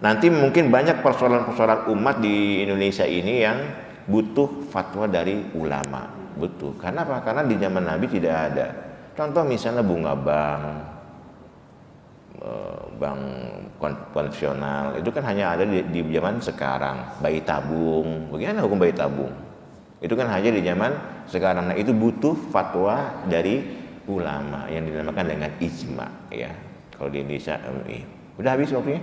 Nanti mungkin banyak persoalan-persoalan umat di Indonesia ini yang butuh fatwa dari ulama, butuh. Karena apa? Karena di zaman Nabi tidak ada. Contoh misalnya bunga bank konvensional itu kan hanya ada di zaman sekarang. Bayi tabung, bagaimana hukum bayi tabung? Itu kan hanya di zaman sekarang. Nah, itu butuh fatwa dari ulama yang dinamakan dengan ijma ya. Kalau di Indonesia udah habis waktunya.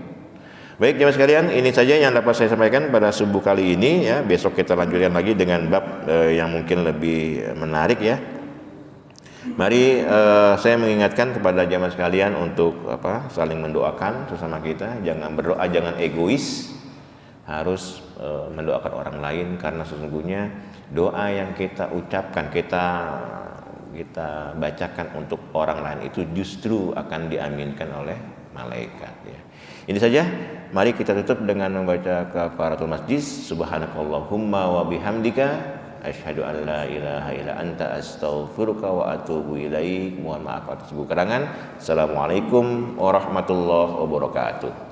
Baik jemaah sekalian, ini saja yang dapat saya sampaikan pada subuh kali ini ya. Besok kita lanjutkan lagi dengan bab yang mungkin lebih menarik ya. Mari saya mengingatkan kepada jemaah sekalian untuk saling mendoakan sesama kita. Jangan berdoa, jangan egois. Harus mendoakan orang lain, karena sesungguhnya doa yang kita ucapkan, kita bacakan untuk orang lain itu justru akan diaminkan oleh malaikat ya. Ini saja, mari kita tutup dengan membaca kafaratul majlis. Subhanakallahumma wa bihamdika asyhadu an la ilaha illa anta astaghfiruka wa atubu ilaik. Mohon maaf atas kekurangan. Assalamualaikum warahmatullahi wabarakatuh.